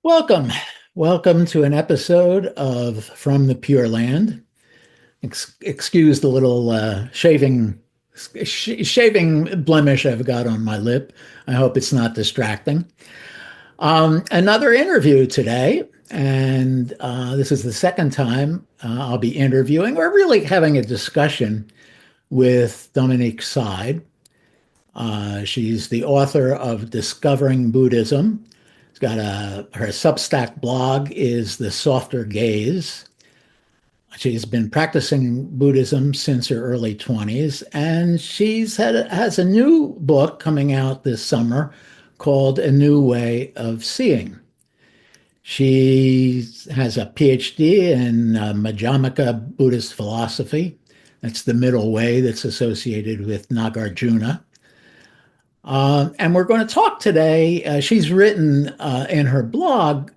Welcome. Welcome to an episode of From the Pure Land. Excuse the little shaving blemish I've got on my lip. I hope it's not distracting. Another interview today, and this is the second time I'll be interviewing or really having a discussion with Dominique Side. She's the author of Discovering Buddhism. She's got her Substack blog is The Softer Gaze. She's been practicing Buddhism since her early 20s, and has a new book coming out this summer called A New Way of Seeing. She has a PhD in Madhyamaka Buddhist philosophy. That's the middle way that's associated with Nagarjuna. And we're going to talk today. She's written in her blog,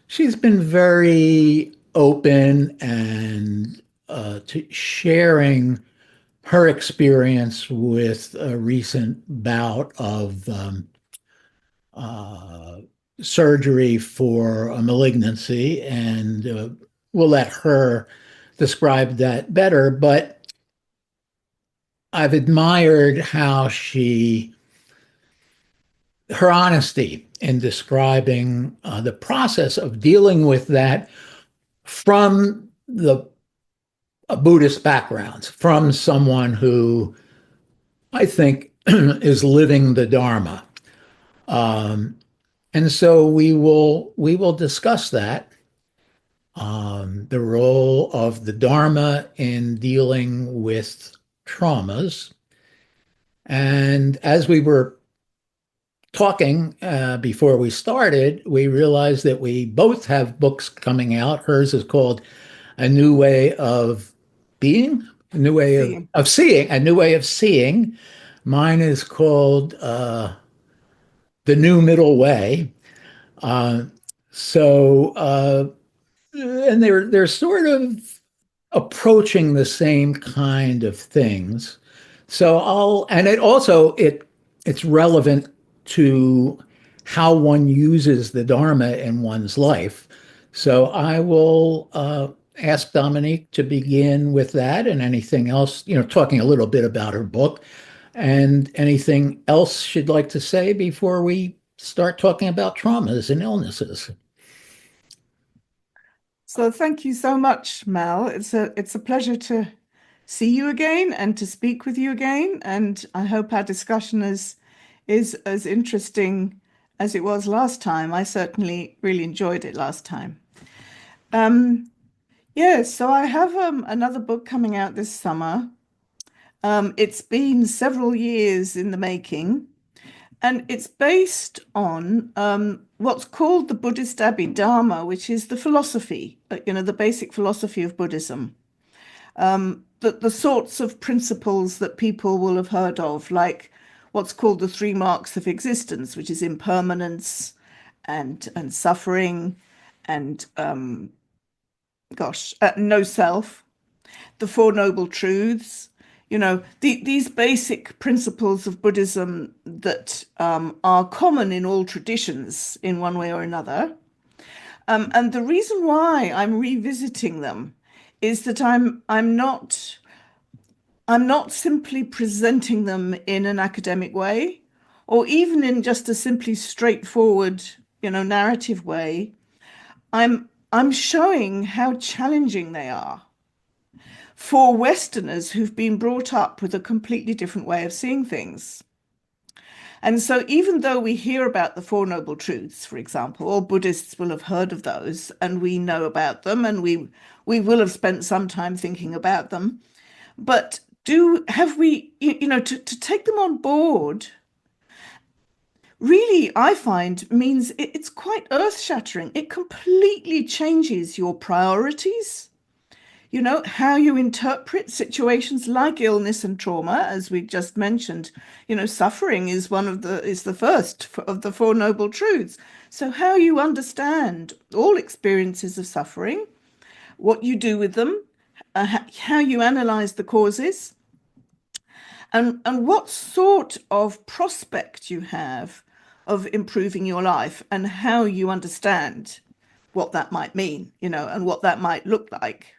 she's been very open and to sharing her experience with a recent bout of surgery for a malignancy. And we'll let her describe that better. But I've admired how her honesty in describing the process of dealing with that from the a Buddhist background, from someone who I think is living the Dharma. Um, and so we will discuss that, the role of the Dharma in dealing with traumas. And as we were talking before we started, we realized that we both have books coming out. Hers is called A New Way of Being, A New Way See. of Seeing, A New Way of Seeing. Mine is called The New Middle Way. Uh, so, and they're sort of approaching the same kind of things. So and it's relevant to how one uses the Dharma in one's life. So I will ask Dominique to begin with that and anything else, talking a little bit about her book and anything else she'd like to say before we start talking about traumas and illnesses. So thank you so much, Mel. It's a pleasure to see you again and to speak with you again. And I hope our discussion is as interesting as it was last time. I certainly really enjoyed it last time. Um, yeah, so I have another book coming out this summer. It's been several years in the making. And it's based on what's called the Buddhist Abhidharma, which is the philosophy, the basic philosophy of Buddhism. The sorts of principles that people will have heard of, like what's called the three marks of existence, which is impermanence and suffering and no self, the Four Noble Truths, these basic principles of Buddhism that are common in all traditions in one way or another. And the reason why I'm revisiting them is that I'm not simply presenting them in an academic way, or even in just a simply straightforward, narrative way. I'm showing how challenging they are for Westerners who've been brought up with a completely different way of seeing things. And so, even though we hear about the Four Noble Truths, for example, all Buddhists will have heard of those, and we know about them, and we will have spent some time thinking about them. But have we, to take them on board, really, I find means it's quite earth-shattering. It completely changes your priorities, how you interpret situations like illness and trauma, as we just mentioned. Suffering is the first of the Four Noble Truths. So how you understand all experiences of suffering, what you do with them, how you analyze the causes, and what sort of prospect you have of improving your life and how you understand what that might mean, and what that might look like.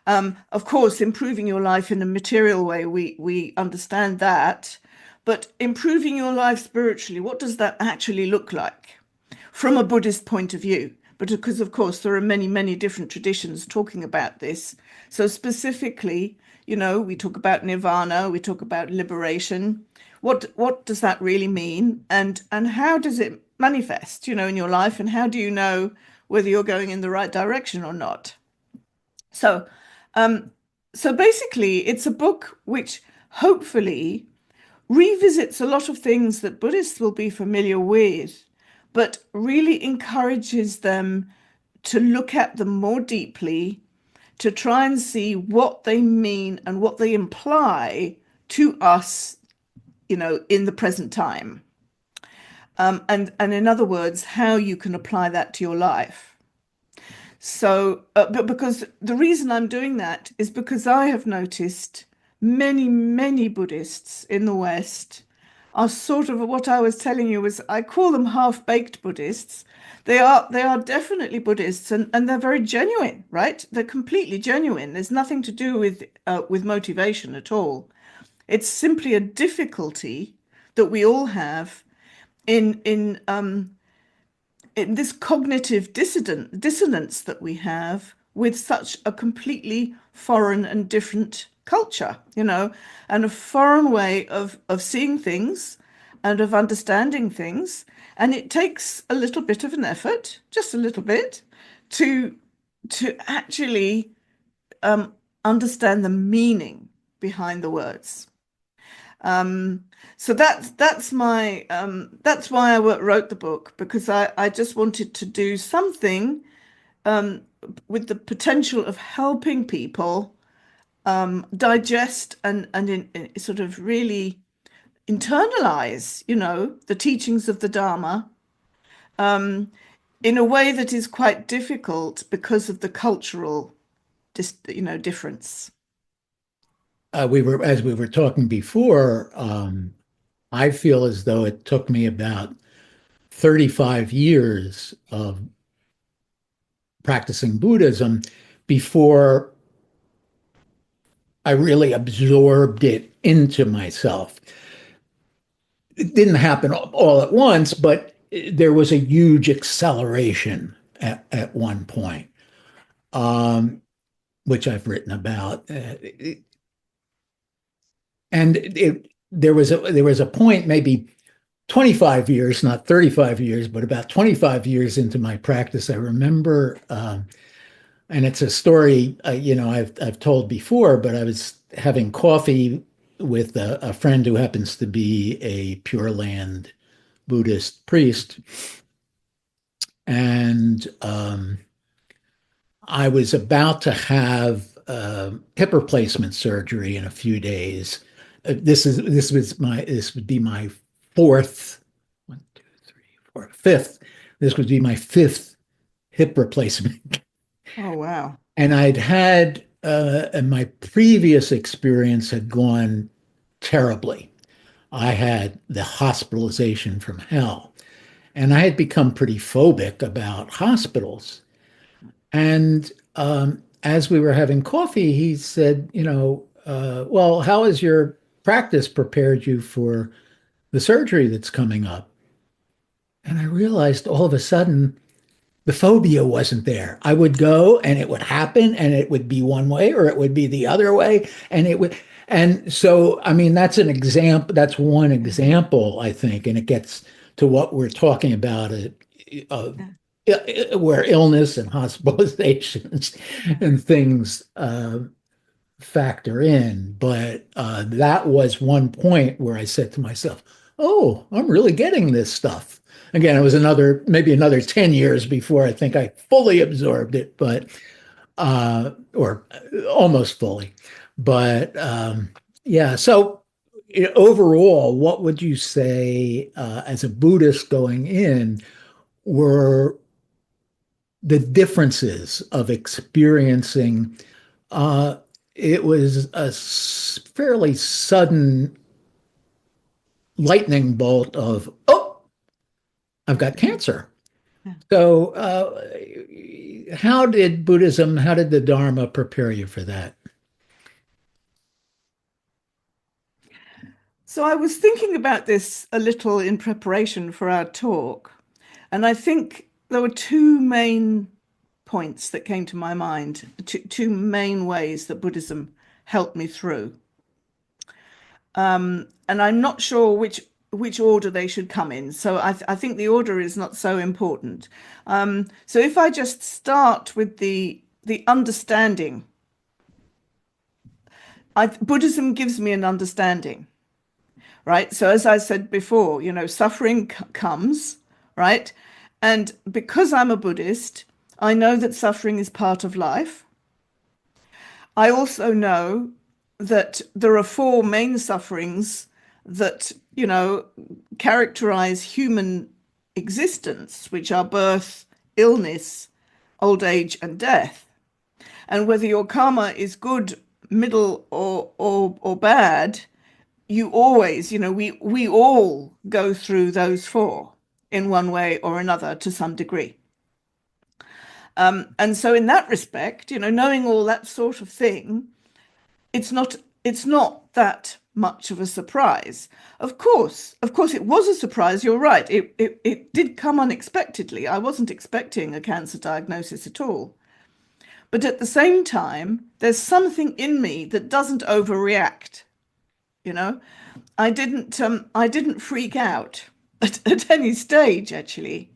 Of course, improving your life in a material way, we understand that, but improving your life spiritually, what does that actually look like from a Buddhist point of view? But because, of course, there are many, many different traditions talking about this. So specifically, we talk about nirvana, we talk about liberation. What does that really mean? And how does it manifest, in your life? And how do you know whether you're going in the right direction or not? So, so basically, it's a book which hopefully revisits a lot of things that Buddhists will be familiar with, but really encourages them to look at them more deeply, to try and see what they mean and what they imply to us, in the present time. And in other words, how you can apply that to your life. So, but because the reason I'm doing that is because I have noticed many, many Buddhists in the West are sort of what I was telling you was I call them half-baked Buddhists. They are definitely Buddhists and they're very genuine, right? They're completely genuine. There's nothing to do with motivation at all. It's simply a difficulty that we all have in this cognitive dissonance that we have with such a completely foreign and different culture, and a foreign way of seeing things and of understanding things. And it takes a little bit of an effort, just a little bit, to actually understand the meaning behind the words. So that's why I wrote the book, because I just wanted to do something with the potential of helping people digest and sort of really internalize, the teachings of the Dharma in a way that is quite difficult because of the cultural difference. As we were talking before, I feel as though it took me about 35 years of practicing Buddhism before I really absorbed it into myself. It didn't happen all at once, but there was a huge acceleration at one point, which I've written about. There was a point, maybe 25 years, not 35 years, but about 25 years into my practice. I remember, and it's a story, I've told before, but I was having coffee with a friend who happens to be a Pure Land Buddhist priest, and I was about to have hip replacement surgery in a few days. This would be my fourth, one, two, three, four, fifth. This would be my fifth hip replacement. Oh, wow. And and my previous experience had gone terribly. I had the hospitalization from hell, and I had become pretty phobic about hospitals. And as we were having coffee, he said, well, how has your practice prepared you for the surgery that's coming up? And I realized all of a sudden the phobia wasn't there. I would go and it would happen and it would be one way or it would be the other way. And so, I mean, that's an example. That's one example, I think. And it gets to what we're talking about, where illness and hospitalizations and things factor in. But that was one point where I said to myself, oh, I'm really getting this stuff. Again, it was maybe another 10 years before I think I fully absorbed it, but or almost fully. But yeah, so overall, what would you say as a Buddhist going in were the differences of experiencing? It was a fairly sudden lightning bolt of, oh, I've got cancer. Yeah. So, how did Buddhism, how did the Dharma prepare you for that? So I was thinking about this a little in preparation for our talk, and I think there were two main points that came to my mind, two main ways that Buddhism helped me through. And I'm not sure which order they should come in. So I think the order is not so important. So if I just start with the understanding, Buddhism gives me an understanding, right? So as I said before, suffering comes, right? And because I'm a Buddhist, I know that suffering is part of life. I also know that there are four main sufferings that, characterize human existence, which are birth, illness, old age, and death. And whether your karma is good, middle, or bad, you always, we all go through those four in one way or another to some degree. And so in that respect, knowing all that sort of thing, it's not that much of a surprise. Of course, it was a surprise. You're right. It did come unexpectedly. I wasn't expecting a cancer diagnosis at all. But at the same time, there's something in me that doesn't overreact. You know, I didn't freak out at any stage actually.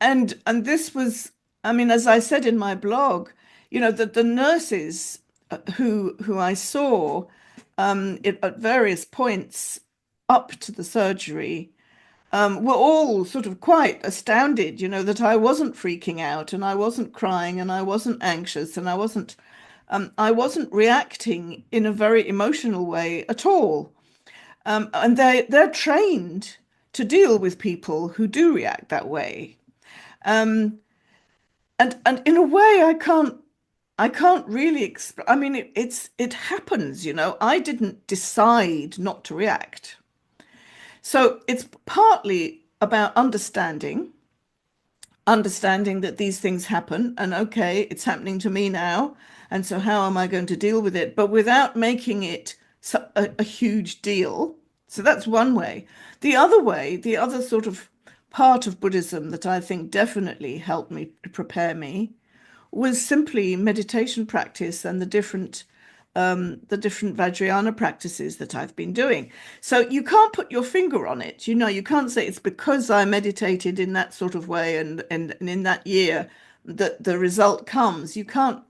And this was, I mean, as I said in my blog, that the nurses who I saw at various points up to the surgery were all sort of quite astounded, that I wasn't freaking out and I wasn't crying and I wasn't anxious and I wasn't reacting in a very emotional way at all. And they're trained to deal with people who do react that way. Um, and in a way, I can't really explain. I mean, it happens, I didn't decide not to react. So it's partly about understanding that these things happen, and okay, it's happening to me now, and so how am I going to deal with it? But without making it a huge deal. So that's one way. The other way, the other sort of part of Buddhism that I think definitely helped me prepare me was simply meditation practice and the different Vajrayana practices that I've been doing. So you can't put your finger on it. You can't say it's because I meditated in that sort of way and in that year that the result comes.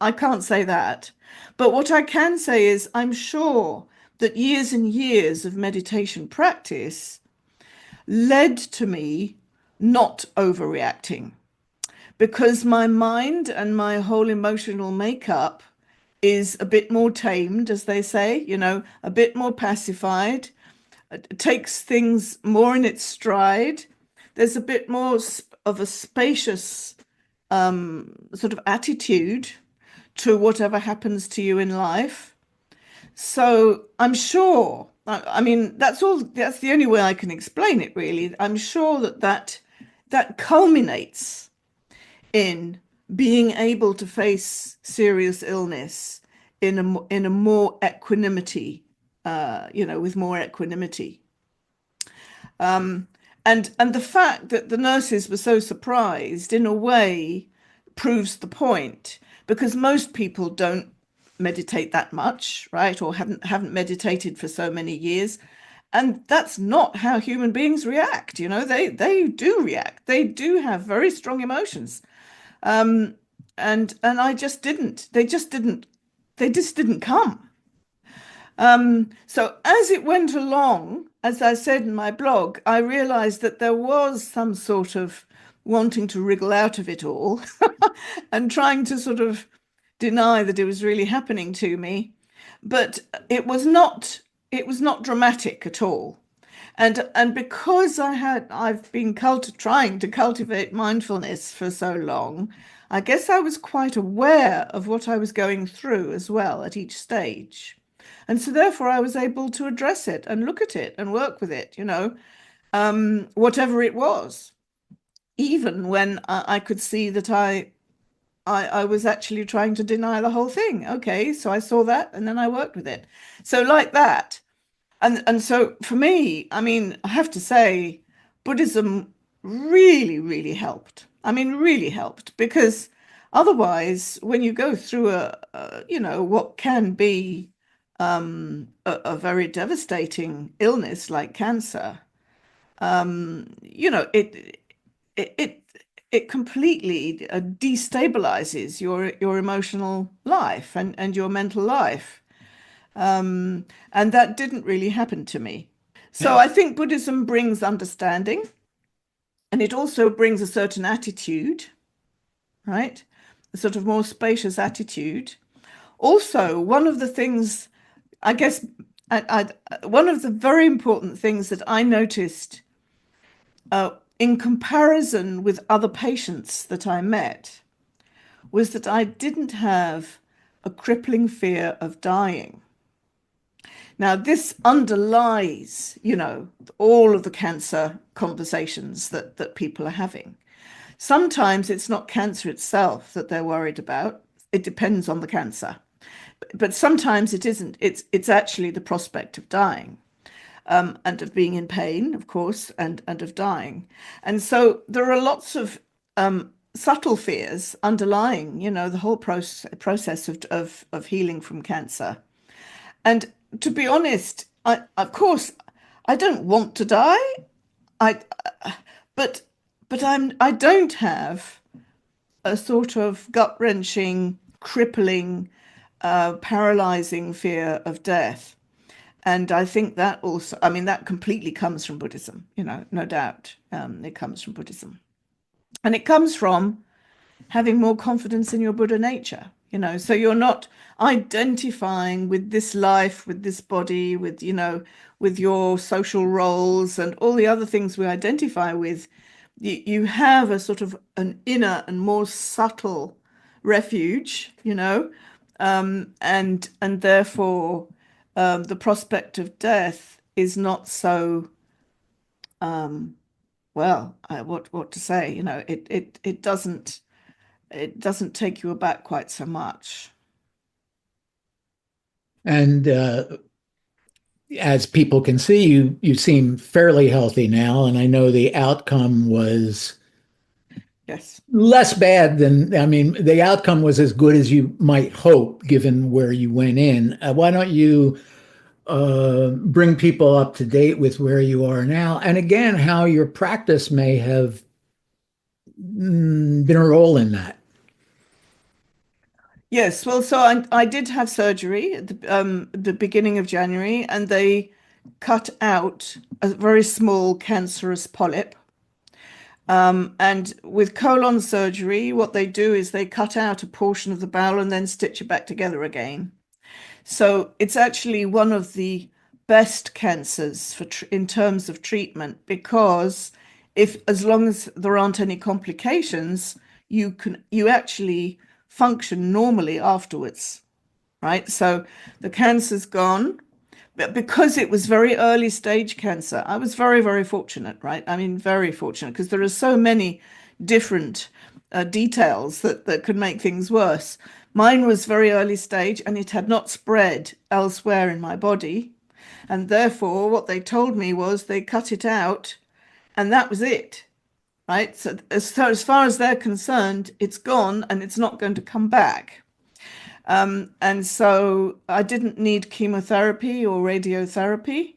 I can't say that. But what I can say is I'm sure that years and years of meditation practice led to me not overreacting because my mind and my whole emotional makeup is a bit more tamed, as they say, a bit more pacified, it takes things more in its stride. There's a bit more of a spacious sort of attitude to whatever happens to you in life. So I'm sure, I mean, that's the only way I can explain it, really. I'm sure that culminates in being able to face serious illness in a more equanimity, with more equanimity. And the fact that the nurses were so surprised, in a way, proves the point, because most people don't meditate that much, right? Or haven't meditated for so many years. And that's not how human beings react. They do react. They do have very strong emotions. And I just didn't. They just didn't come. So as it went along, as I said in my blog, I realized that there was some sort of wanting to wriggle out of it all and trying to sort of deny that it was really happening to me. But it was not dramatic at all. And because I've been trying to cultivate mindfulness for so long, I guess I was quite aware of what I was going through as well at each stage. And so therefore I was able to address it and look at it and work with it, whatever it was. even when I could see that I was actually trying to deny the whole thing. Okay, so I saw that and then I worked with it. So like that. And so for me, I mean, I have to say, Buddhism really, really helped. I mean, really helped because otherwise, when you go through what can be a very devastating illness like cancer, you know, it it it completely destabilizes your emotional life and your mental life. And that didn't really happen to me. So Yeah. I think Buddhism brings understanding and it also brings a certain attitude, right? A sort of more spacious attitude. Also, one of the things, I guess, one of the very important things that I noticed in comparison with other patients that I met was that I didn't have a crippling fear of dying. Now, this underlies, all of the cancer conversations that people are having. Sometimes it's not cancer itself that they're worried about. It depends on the cancer. But sometimes it isn't. It's actually the prospect of dying, and of being in pain, of course, and of dying. And so there are lots of subtle fears underlying, the whole process of healing from cancer. And to be honest, of course, I don't want to die. I, but I don't have a sort of gut-wrenching, crippling, paralyzing fear of death. And I think that also, I mean, that completely comes from Buddhism, no doubt. It comes from Buddhism. And it comes from having more confidence in your Buddha nature, so you're not identifying with this life, with this body, with your social roles and all the other things we identify with. You have a sort of an inner and more subtle refuge, and therefore the prospect of death is not so what to say, it doesn't take you aback quite so much. And as people can see, you seem fairly healthy now, and I know the outcome was Yes. less bad than, I mean, the outcome was as good as you might hope, given where you went in. Why don't you bring people up to date with where you are now, and again, how your practice may have been a role in that? Yes. Well, so I did have surgery at the beginning of January, and they cut out a very small cancerous polyp. And with colon surgery, what they do is they cut out a portion of the bowel and then stitch it back together again. So it's actually one of the best cancers in terms of treatment, because if as long as there aren't any complications, you actually function normally afterwards, right? So the cancer's gone. But because it was very early stage cancer, I was very, very fortunate, right? I mean, very fortunate, because there are so many different details that could make things worse. Mine was very early stage and it had not spread elsewhere in my body. And therefore, what they told me was they cut it out and that was it, right? So as far as they're concerned, it's gone and it's not going to come back. And so I didn't need chemotherapy or radiotherapy.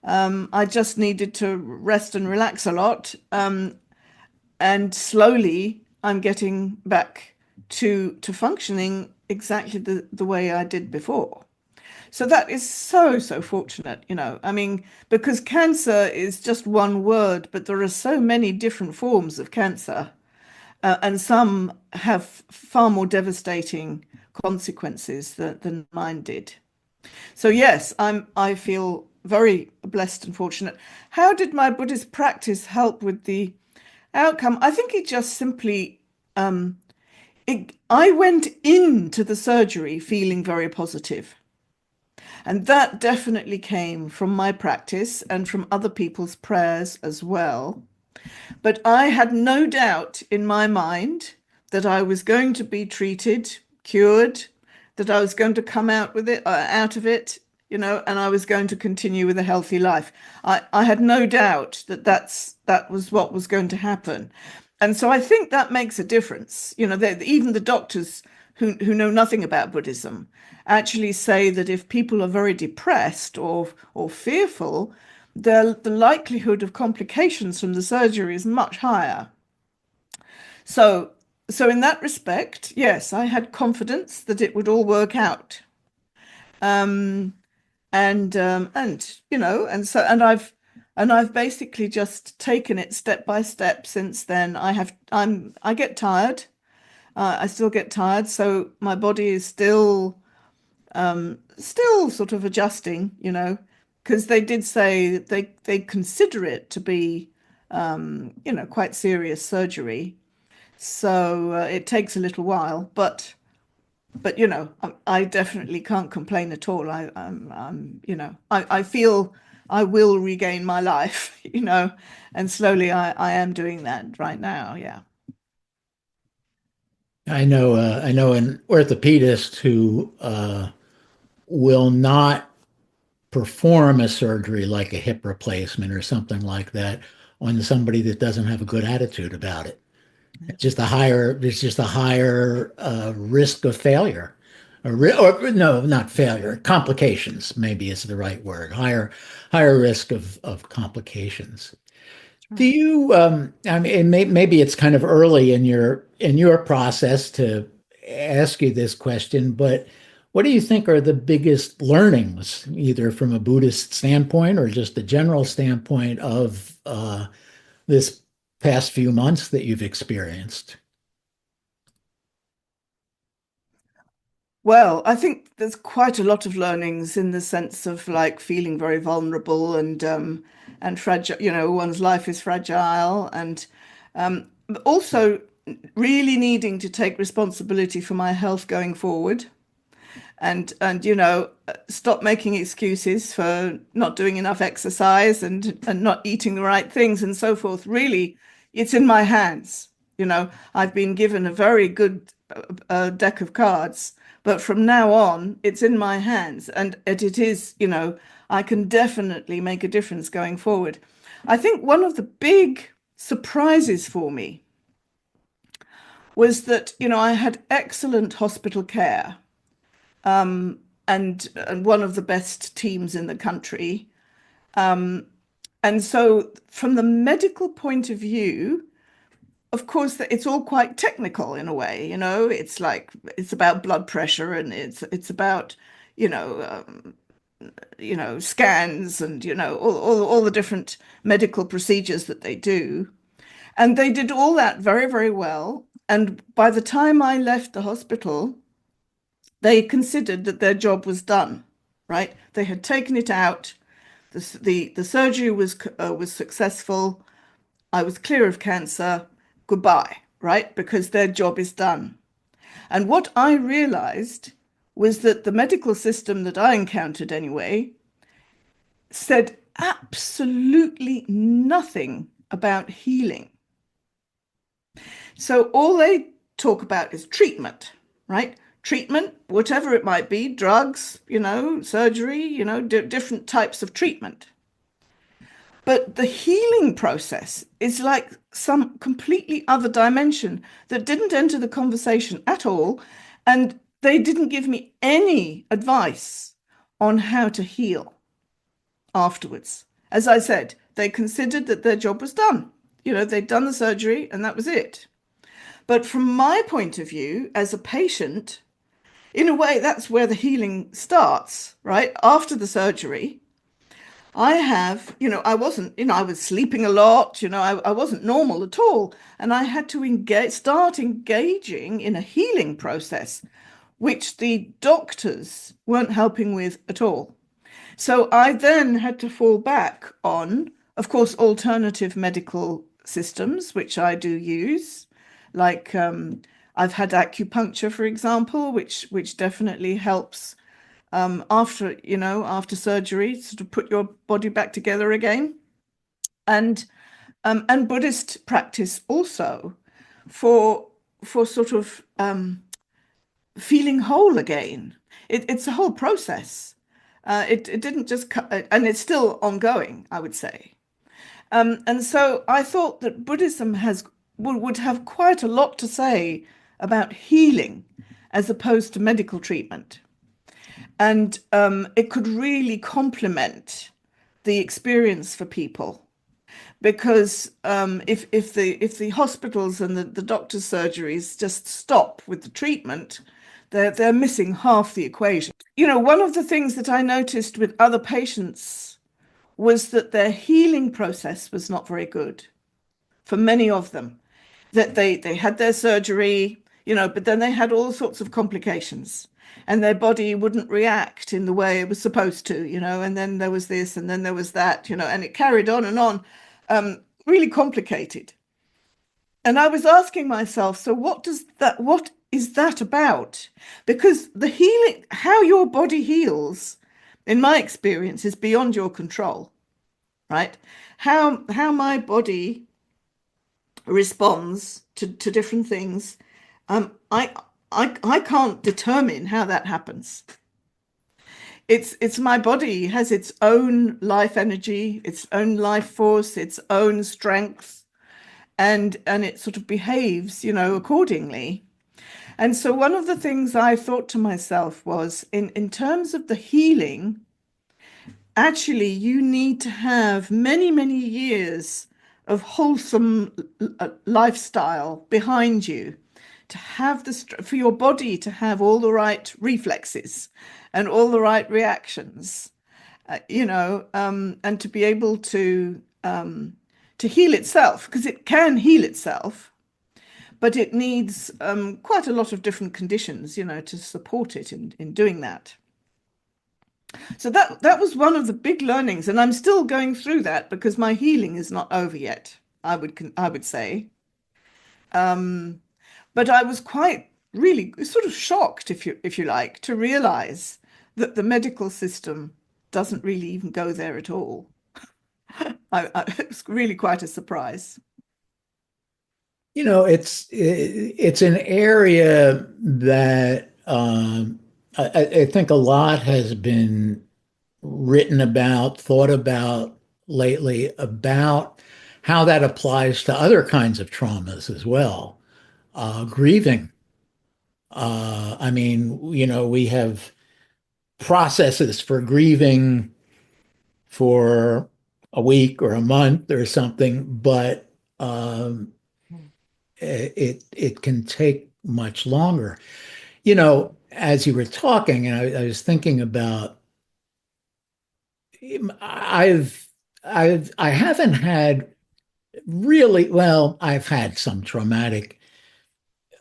I just needed to rest and relax a lot. And slowly I'm getting back to functioning exactly the way I did before. So that is so, so fortunate, I mean, because cancer is just one word, but there are so many different forms of cancer, and some have far more devastating consequences than mine did. So yes, I feel very blessed and fortunate. How did my Buddhist practice help with the outcome? I think it just simply I went into the surgery feeling very positive. And that definitely came from my practice and from other people's prayers as well. But I had no doubt in my mind that I was going to be treated, cured, that I was going to come out with it, out of it, and I was going to continue with a healthy life. I had no doubt that that was what was going to happen. And so I think that makes a difference. Even the doctors who know nothing about Buddhism actually say that if people are very depressed or fearful, the likelihood of complications from the surgery is much higher. So, so in that respect, yes, I had confidence that it would all work out. Um, and I've basically just taken it step by step since then. I get tired. I still get tired, so my body is still sort of adjusting, because they did say they consider it to be, quite serious surgery. So it takes a little while, but I definitely can't complain at all. I feel I will regain my life, and slowly I am doing that right now. Yeah. I know an orthopedist who will not perform a surgery like a hip replacement or something like that on somebody that doesn't have a good attitude about it. There's just a higher risk of failure, or no, not failure, complications maybe is the right word. Higher risk of complications. Do Right. you, I mean, maybe it's kind of early in your process to ask you this question, but what do you think are the biggest learnings, either from a Buddhist standpoint or just a general standpoint of this past few months that you've experienced? Well, I think there's quite a lot of learnings in the sense of like feeling very vulnerable and fragile, one's life is fragile but also really needing to take responsibility for my health going forward and stop making excuses for not doing enough exercise and not eating the right things and so forth. Really, it's in my hands. I've been given a very good deck of cards, but from now on, it's in my hands, and it is, I can definitely make a difference going forward. I think one of the big surprises for me was that, I had excellent hospital care, and one of the best teams in the country. And so, from the medical point of view, of course, it's all quite technical in a way. It's like it's about blood pressure and it's about you know scans and all the different medical procedures that they do. And they did all that very, very well. And by the time I left the hospital, they considered that their job was done, right? They had taken it out. The surgery was successful. I was clear of cancer. Goodbye, right? Because their job is done. And what I realized was that the medical system that I encountered anyway said absolutely nothing about healing. So all they talk about is treatment, right? Treatment, whatever it might be, drugs, surgery, different types of treatment. But the healing process is like some completely other dimension that didn't enter the conversation at all. And they didn't give me any advice on how to heal afterwards. As I said, they considered that their job was done. They'd done the surgery and that was it. But from my point of view, as a patient, in a way, that's where the healing starts, right? After the surgery, I wasn't, I was sleeping a lot, I wasn't normal at all. And I had to start engaging in a healing process, which the doctors weren't helping with at all. So I then had to fall back on, of course, alternative medical systems, which I do use. Like I've had acupuncture, for example, which definitely helps after surgery, sort of put your body back together again. And and Buddhist practice also for sort of feeling whole again. It's a whole process. It didn't just and it's still ongoing, I would say. And so I thought that Buddhism would have quite a lot to say about healing as opposed to medical treatment. And it could really complement the experience for people. Because if the hospitals and the doctor's surgeries just stop with the treatment, they're missing half the equation. You know, one of the things that I noticed with other patients was that their healing process was not very good for many of them. That they had their surgery, you know, but then they had all sorts of complications and their body wouldn't react in the way it was supposed to, you know, and then there was this and then there was that, you know, and it carried on and on, really complicated. And I was asking myself, so what is that about? Because the healing, how your body heals, in my experience, is beyond your control, right? How my body responds to different things, I can't determine how that happens. It's my body has its own life energy, its own life force, its own strength, and it sort of behaves, you know, accordingly. And so one of the things I thought to myself was in terms of the healing, actually you need to have many, many years of wholesome lifestyle behind you to have for your body to have all the right reflexes and all the right reactions, you know, and to be able to heal itself, because it can heal itself, but it needs quite a lot of different conditions, you know, to support it in doing that. So that was one of the big learnings, and I'm still going through that because my healing is not over yet, I would say. But I was quite really sort of shocked, if you like, to realize that the medical system doesn't really even go there at all. It was really quite a surprise. You know, it's an area that I think a lot has been written about, thought about lately about how that applies to other kinds of traumas as well. Grieving. I mean, you know, we have processes for grieving for a week or a month or something, but it can take much longer. You know, as you were talking, and I was thinking about, I've I haven't had really, well, I've had some traumatic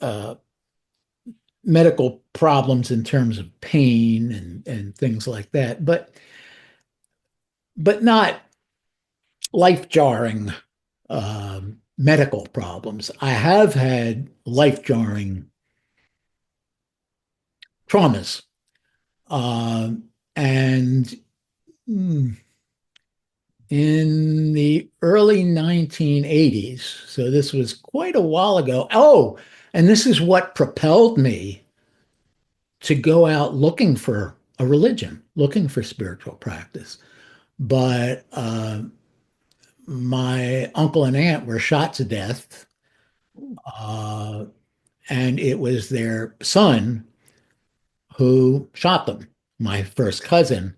uh, medical problems in terms of pain and things like that, but not life-jarring medical problems. I have had life-jarring traumas, and in the early 1980s, so this was quite a while ago. Oh, and this is what propelled me to go out looking for a religion, looking for spiritual practice. But my uncle and aunt were shot to death, uh, and it was their son who shot them, my first cousin,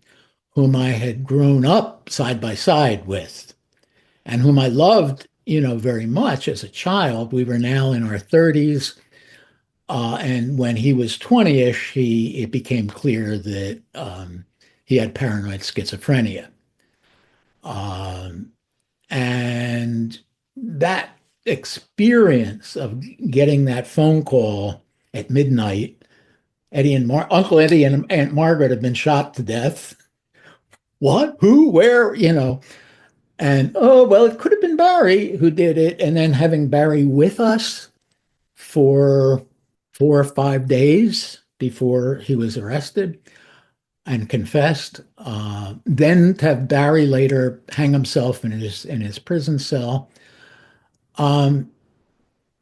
whom I had grown up side by side with, and whom I loved, you know, very much as a child. We were now in our 30s. And when he was 20-ish, it became clear that he had paranoid schizophrenia. Um, and that experience of getting that phone call at midnight, Uncle Eddie and Aunt Margaret have been shot to death. What? Who? Where? You know, and oh, well, it could have been Barry who did it. And then having Barry with us for 4 or 5 days before he was arrested and confessed. Then to have Barry later hang himself in his prison cell. Um,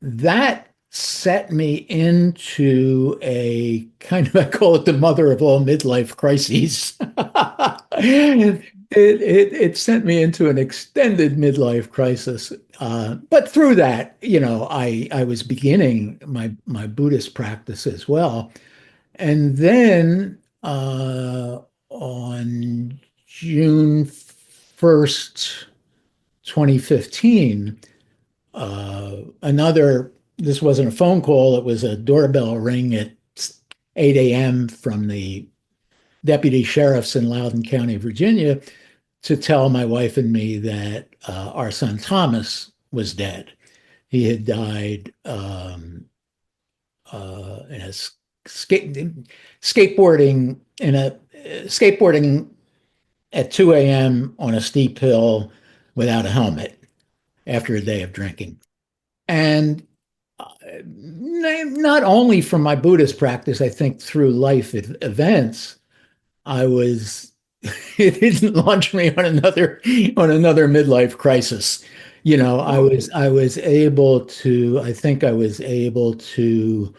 that set me into a kind of, I call it the mother of all midlife crises. It sent me into an extended midlife crisis. But through that, I was beginning my Buddhist practice as well. And then on June 1st, 2015, this wasn't a phone call, it was a doorbell ring at 8 a.m. from the deputy sheriffs in Loudoun County, Virginia, to tell my wife and me that our son Thomas was dead. He had died in a skateboarding skateboarding at 2 a.m. on a steep hill without a helmet after a day of drinking. And not only from my Buddhist practice, I think through life events, I was it didn't launch me on another midlife crisis. I was able to, I think I was able to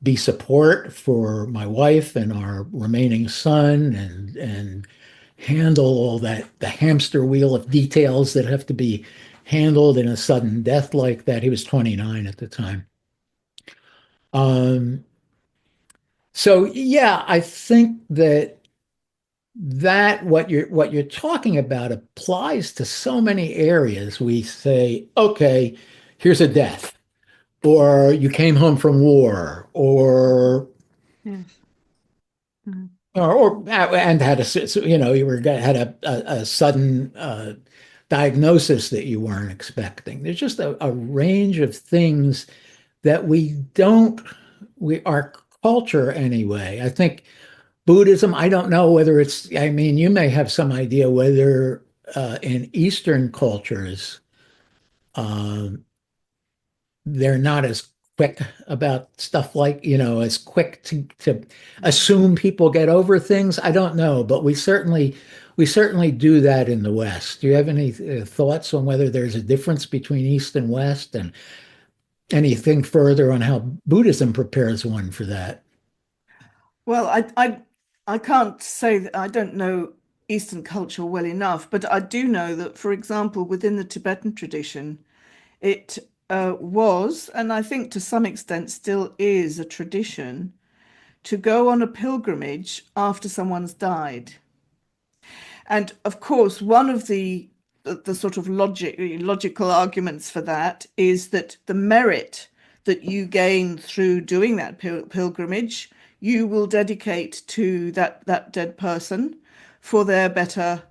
be support for my wife and our remaining son and handle all that, the hamster wheel of details that have to be handled in a sudden death like that. He was 29 at the time. Um, so yeah, I think that what you're talking about applies to so many areas. We say, okay, here's a death, or you came home from war, Yes. Mm. and had you had a sudden diagnosis that you weren't expecting. There's just a range of things that our culture anyway. I think Buddhism, I don't know whether I mean, you may have some idea whether in Eastern cultures, um, they're not as quick about stuff like, as quick to assume people get over things. I don't know, but we certainly do that in the West. Do you have any thoughts on whether there's a difference between East and West, and anything further on how Buddhism prepares one for that? Well, I can't say that I don't know Eastern culture well enough, but I do know that, for example, within the Tibetan tradition, it was, and I think to some extent still is, a tradition to go on a pilgrimage after someone's died. And of course, one of the sort of logical arguments for that is that the merit that you gain through doing that pilgrimage, you will dedicate to that dead person for their better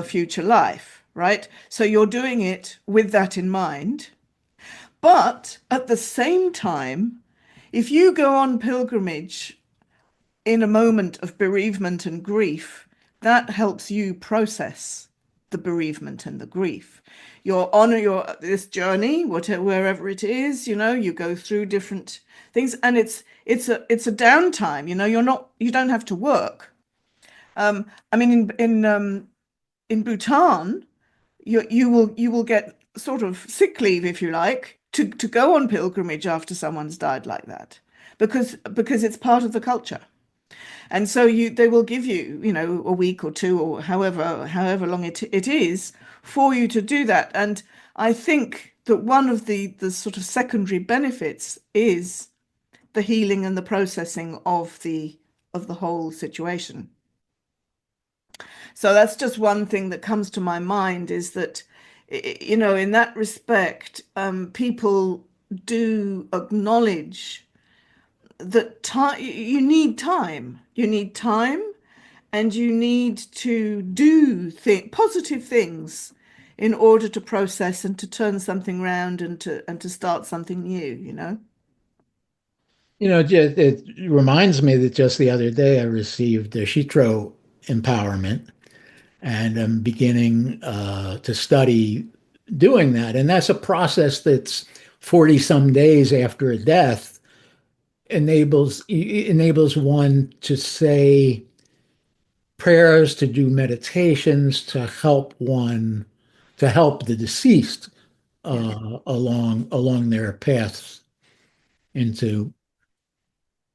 future life, right? So you're doing it with that in mind. But at the same time, if you go on pilgrimage in a moment of bereavement and grief, that helps you process the bereavement and the grief. You're on this journey, wherever it is, you go through different things, and it's a downtime. You don't have to work. I mean, in Bhutan, you will get sort of sick leave, if you like, to go on pilgrimage after someone's died like that, because it's part of the culture. And so they will give you, a week or two or however long it is for you to do that. And I think that one of the sort of secondary benefits is the healing and the processing of the whole situation. So that's just one thing that comes to my mind, is that, in that respect, people do acknowledge that you need time. You need time, and you need to do positive things in order to process and to turn something around and to start something new. It reminds me that just the other day I received a Shitro empowerment, and I'm beginning to study doing that. And that's a process that's 40 some days after a death enables one to say prayers, to do meditations, to help the deceased Yeah. along their paths into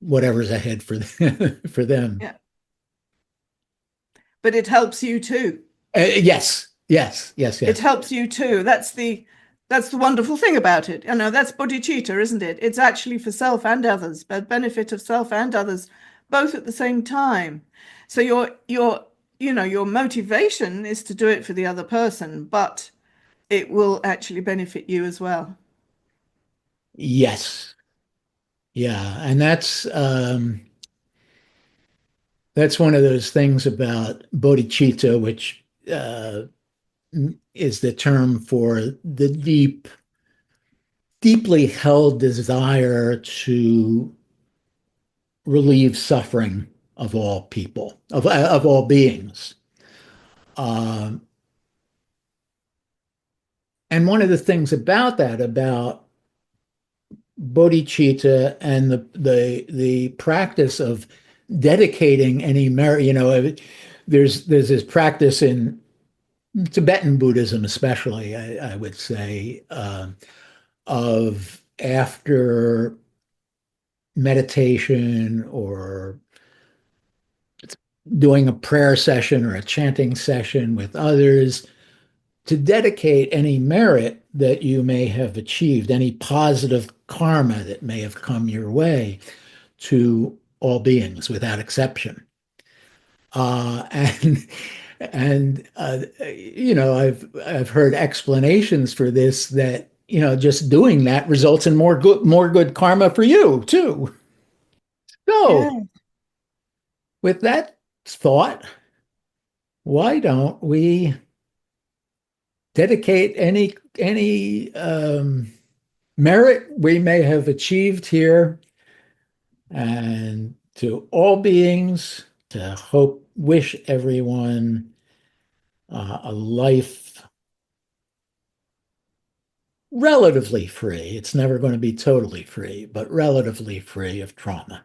whatever's ahead for them, for them. Yeah. But it helps you too. Yes, yes, yes, It yes, helps you too. That's the wonderful thing about it. That's bodhicitta, isn't it? It's actually for self and others, but benefit of self and others, both at the same time. So your motivation is to do it for the other person, but it will actually benefit you as well. yes, yeah, and that's one of those things about bodhicitta, which is the term for the deeply held desire to relieve suffering of all people, of all beings. Um, and one of the things about that, about bodhicitta and the practice of dedicating any merit, there's this practice in Tibetan Buddhism, especially, I would say, of after meditation or doing a prayer session or a chanting session with others, to dedicate any merit that you may have achieved, any positive karma that may have come your way, to all beings without exception. And I've heard explanations for this, that just doing that results in more good karma for you too. So, Yeah. with that thought, why don't we dedicate any merit we may have achieved here, and to all beings, to wish everyone a life relatively free. It's never going to be totally free, but relatively free of trauma.